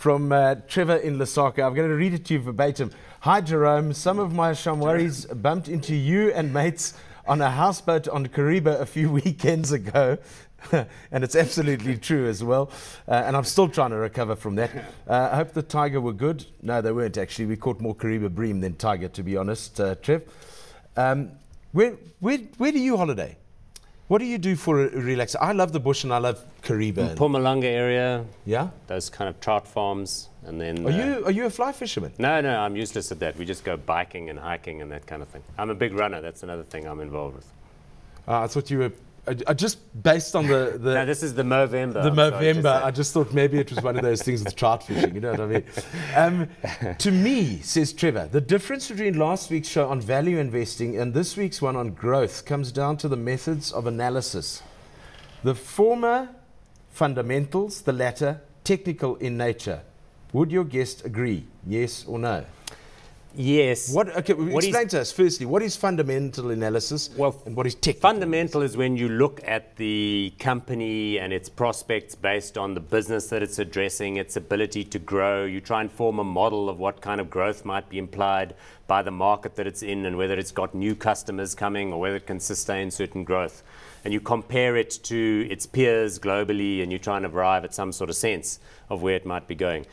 from Trevor in Lusaka. I'm going to read it to you verbatim. Hi, Jerome. Some of my Shamwaris bumped into you and mates on a houseboat on Kariba a few weekends ago. And it's absolutely true as well. And I'm still trying to recover from that. I hope the tiger were good. No, they weren't actually. We caught more Kariba bream than tiger, to be honest, Trev. Where do you holiday? What do you do for a relax? I love the bush and I love Kariba. Mpumalanga area. Yeah? Those kind of trout farms. And then are you a fly fisherman? No, I'm useless at that. We just go biking and hiking and that kind of thing. I'm a big runner. That's another thing I'm involved with. I thought you were... just based on the no, this is the Movember. The Movember. I just thought maybe it was one of those things with trout fishing. You know what I mean? To me, says Trevor, the difference between last week's show on value investing and this week's one on growth comes down to the methods of analysis. The former fundamentals, the latter technical in nature. Would your guest agree? Yes or no? Yes. Explain to us, firstly, what is fundamental analysis and what is technical? Fundamental is when you look at the company and its prospects based on the business that it's addressing, its ability to grow. You try and form a model of what kind of growth might be implied by the market that it's in and whether it's got new customers coming or whether it can sustain certain growth. And you compare it to its peers globally and you try and arrive at some sort of sense of where it might be going.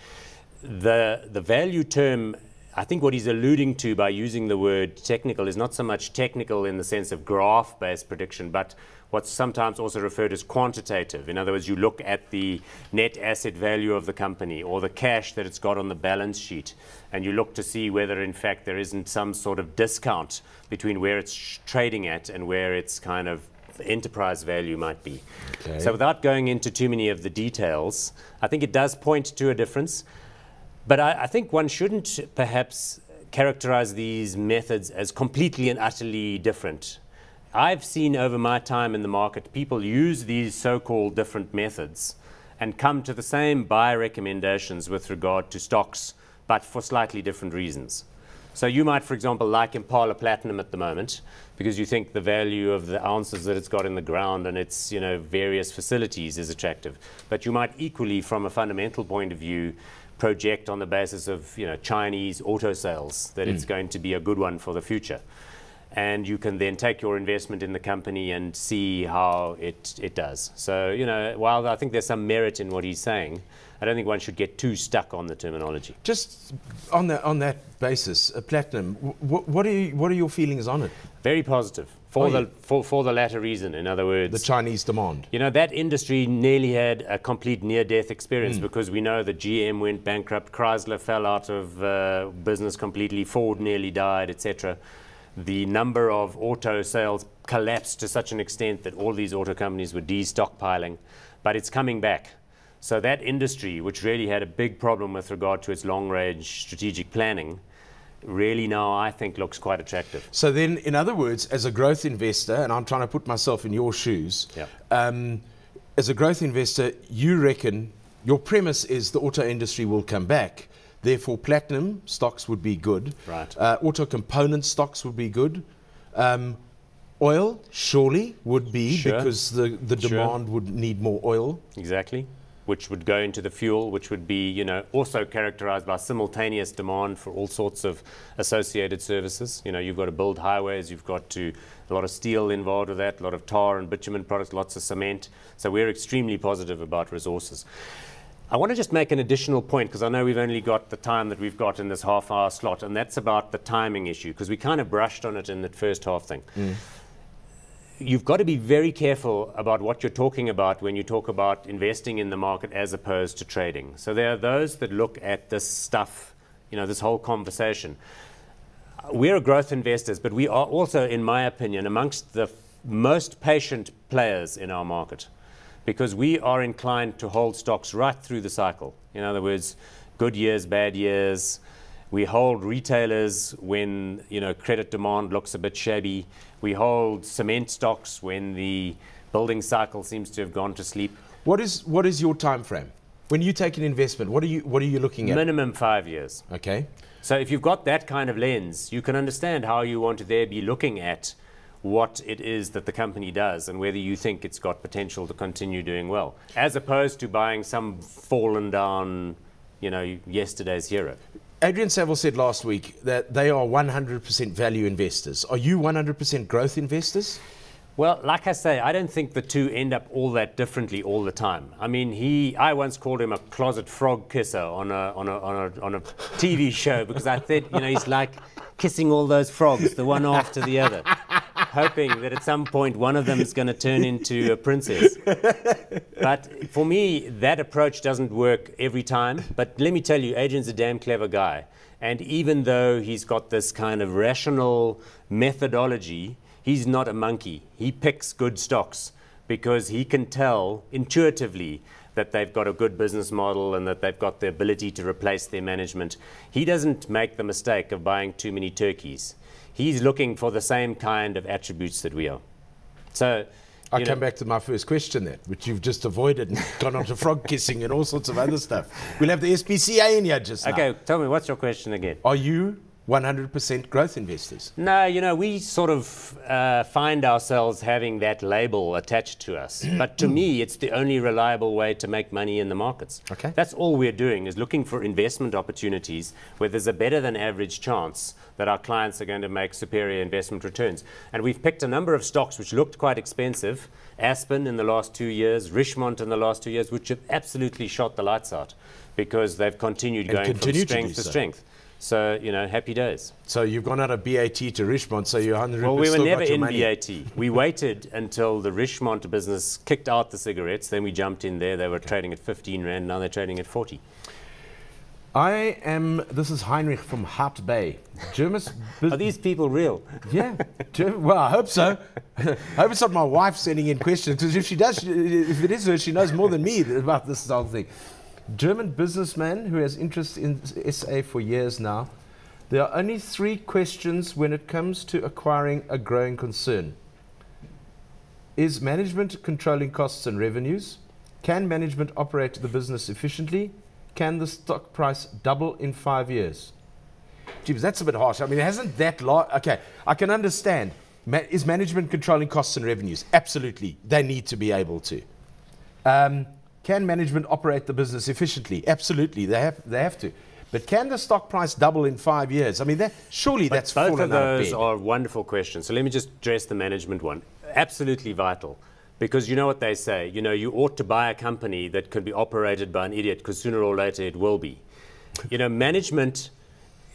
The value term, I think what he's alluding to by using the word technical is not so much technical in the sense of graph-based prediction, but what's sometimes also referred as quantitative. In other words, you look at the net asset value of the company or the cash that it's got on the balance sheet, and you look to see whether, in fact, there isn't some sort of discount between where it's trading at and where its kind of enterprise value might be. Okay. So without going into too many of the details, I think it does point to a difference. But I think one shouldn't perhaps characterize these methods as completely and utterly different. I've seen over my time in the market people use these so-called different methods and come to the same buy recommendations with regard to stocks, but for slightly different reasons. So you might, for example, like Impala Platinum at the moment because you think the value of the ounces that it's got in the ground and its various facilities is attractive. But you might equally, from a fundamental point of view, project on the basis of Chinese auto sales that it's going to be a good one for the future. And you can then take your investment in the company and see how it does. So, while I think there's some merit in what he's saying, I don't think one should get too stuck on the terminology. Just on that basis, Platinum, what are your feelings on it? Very positive. For the latter reason, in other words. The Chinese demand. That industry nearly had a complete near-death experience because we know that GM went bankrupt, Chrysler fell out of business completely, Ford nearly died, etc. The number of auto sales collapsed to such an extent that all these auto companies were de-stockpiling, but it's coming back. So that industry, which really had a big problem with regard to its long-range strategic planning, really now I think looks quite attractive. So then, in other words, as a growth investor, and I'm trying to put myself in your shoes, as a growth investor, you reckon your premise is the auto industry will come back, therefore platinum stocks would be good, right? Auto component stocks would be good, oil surely would be because the demand would need more oil. Exactly. Which would go into the fuel, which would be, also characterized by simultaneous demand for all sorts of associated services. You've got to build highways, you've got a lot of steel involved with that, a lot of tar and bitumen products, lots of cement. So we're extremely positive about resources. I want to just make an additional point, because I know we've only got the time that we've got in this half-hour slot, and that's about the timing issue, because we kind of brushed on it in that first half thing. You've got to be very careful about what you're talking about when you talk about investing in the market as opposed to trading. So there are those that look at this stuff, this whole conversation. We're growth investors, but we are also, in my opinion, amongst the most patient players in our market because we are inclined to hold stocks right through the cycle. In other words, good years, bad years. We hold retailers when credit demand looks a bit shabby. We hold cement stocks when the building cycle seems to have gone to sleep. What is your time frame? When you take an investment, what are you looking at? Minimum 5 years. Okay. So if you've got that kind of lens, you can understand how you want to there be looking at what it is that the company does and whether you think it's got potential to continue doing well, as opposed to buying some fallen down yesterday's hero. Adrian Saville said last week that they are 100% value investors. Are you 100% growth investors? Well, like I say, I don't think the two end up all that differently all the time. I mean, I once called him a closet frog kisser on a TV show because I said, he's like kissing all those frogs, the one after the other, hoping that at some point one of them is going to turn into a princess. But for me, that approach doesn't work every time. But let me tell you, Adrian's a damn clever guy. And even though he's got this kind of rational methodology, he's not a monkey. He picks good stocks because he can tell intuitively that they've got a good business model and that they've got the ability to replace their management. He doesn't make the mistake of buying too many turkeys. He's looking for the same kind of attributes that we are. So I come back to my first question there, which you've just avoided and gone on to frog kissing and all sorts of other stuff. We'll have the SPCA in here just now. Okay, tell me, what's your question again? Are you 100% growth investors? No, we sort of find ourselves having that label attached to us. But to me, it's the only reliable way to make money in the markets. Okay. That's all we're doing, is looking for investment opportunities where there's a better than average chance that our clients are going to make superior investment returns. And we've picked a number of stocks which looked quite expensive. Aspen in the last 2 years, Richemont in the last 2 years, which have absolutely shot the lights out because they've continued going from strength to strength. So, happy days. So you've gone out of BAT to Richemont, so you're 100%. Well, we were never in BAT. We waited until the Richemont business kicked out the cigarettes, then we jumped in there. They were trading at 15 Rand, now they're trading at 40. This is Heinrich from Hart Bay. Are these people real? Yeah. Well, I hope so. I hope it's not my wife sending in questions, because if she does, if it is her, she knows more than me about this whole thing. German businessman who has interest in SA for years now. There are only 3 questions when it comes to acquiring a growing concern. Is management controlling costs and revenues? Can management operate the business efficiently? Can the stock price double in 5 years? Gee, that's a bit harsh. I mean, hasn't that lot? Okay, I can understand. Is management controlling costs and revenues? Absolutely. They need to be able to. Can management operate the business efficiently? Absolutely, they have to. But can the stock price double in 5 years? I mean, surely that's fallen out of bed. Both of those are wonderful questions. So let me just address the management one. Absolutely vital. Because you know what they say, you ought to buy a company that can be operated by an idiot, because sooner or later it will be. Management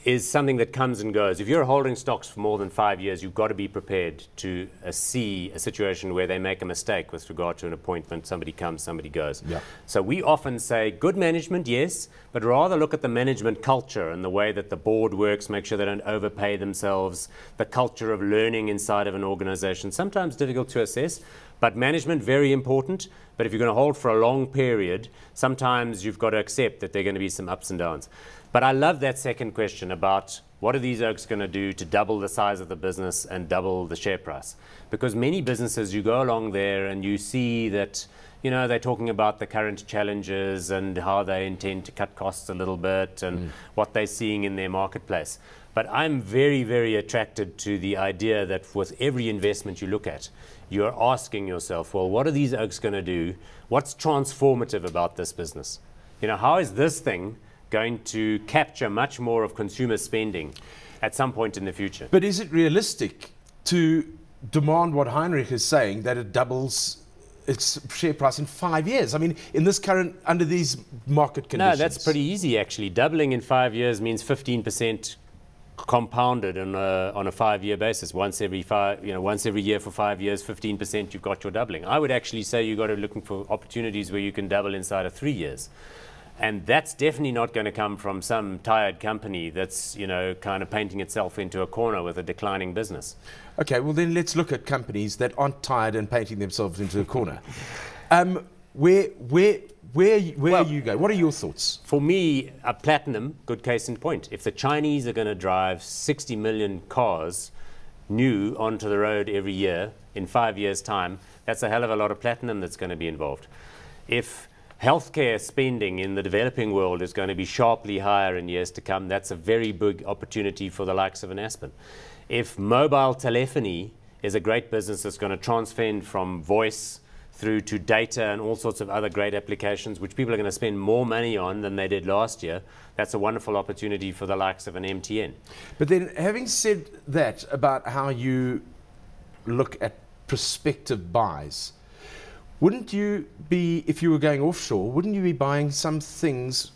is something that comes and goes. If you're holding stocks for more than 5 years, you've got to be prepared to see a situation where they make a mistake with regard to an appointment. Somebody comes, somebody goes. Yeah. So we often say good management, yes, but rather look at the management culture and the way that the board works, make sure they don't overpay themselves, the culture of learning inside of an organization. Sometimes difficult to assess, but management, very important. But if you're going to hold for a long period, sometimes you've got to accept that there are going to be some ups and downs. But I love that second question about what are these oaks going to do to double the size of the business and double the share price? Because many businesses, you go along there and you see that, they're talking about the current challenges and how they intend to cut costs a little bit and what they're seeing in their marketplace. But I'm very, very attracted to the idea that with every investment you look at, you're asking yourself, well, what are these oaks going to do? What's transformative about this business? How is this thing going to capture much more of consumer spending at some point in the future? But is it realistic to demand what Heinrich is saying, that it doubles its share price in 5 years? I mean, under these market conditions. No, that's pretty easy, actually. Doubling in 5 years means 15% compounded on a 5-year basis. Once every year for 5 years, 15%, you've got your doubling. I would actually say you've got to be looking for opportunities where you can double inside of 3 years. And that's definitely not going to come from some tired company that's, kind of painting itself into a corner with a declining business. Okay, well then let's look at companies that aren't tired and painting themselves into a corner. Where you go? What are your thoughts? For me, a platinum, good case in point. If the Chinese are going to drive 60 million cars new onto the road every year in 5 years' time, that's a hell of a lot of platinum that's going to be involved. If healthcare spending in the developing world is going to be sharply higher in years to come, that's a very big opportunity for the likes of an Aspen. If mobile telephony is a great business that's going to transcend from voice through to data and all sorts of other great applications, which people are going to spend more money on than they did last year. That's a wonderful opportunity for the likes of an MTN. But then, having said that about how you look at prospective buys, wouldn't you be, if you were going offshore, wouldn't you be buying some things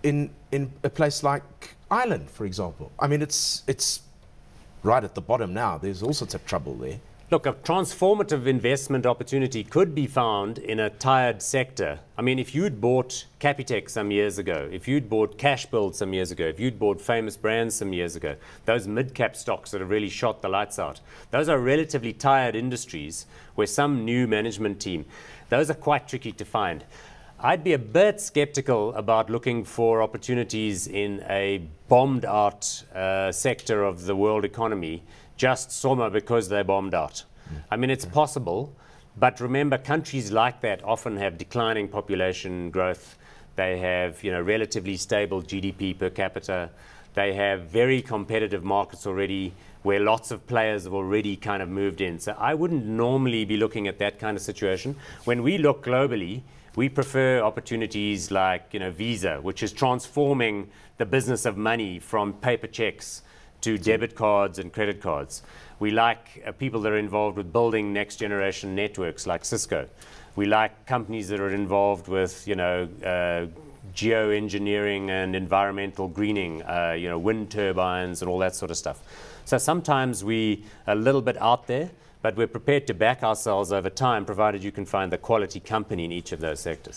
in a place like Ireland, for example? I mean, it's right at the bottom now. There's all sorts of trouble there. Look, a transformative investment opportunity could be found in a tired sector. I mean, if you'd bought Capitec some years ago, if you'd bought Cashbuild some years ago, if you'd bought Famous Brands some years ago, those mid-cap stocks that have really shot the lights out, those are relatively tired industries where some new management team, those are quite tricky to find. I'd be a bit skeptical about looking for opportunities in a bombed out sector of the world economy just somewhere because they bombed out. I mean, it's possible, but remember, countries like that often have declining population growth. They have, relatively stable GDP per capita. They have very competitive markets already where lots of players have already kind of moved in. So I wouldn't normally be looking at that kind of situation. When we look globally, we prefer opportunities like, Visa, which is transforming the business of money from paper checks to debit cards and credit cards. We like people that are involved with building next generation networks like Cisco. We like companies that are involved with, geoengineering and environmental greening, wind turbines and all that sort of stuff. So sometimes we are a little bit out there, but we're prepared to back ourselves over time, provided you can find the quality company in each of those sectors.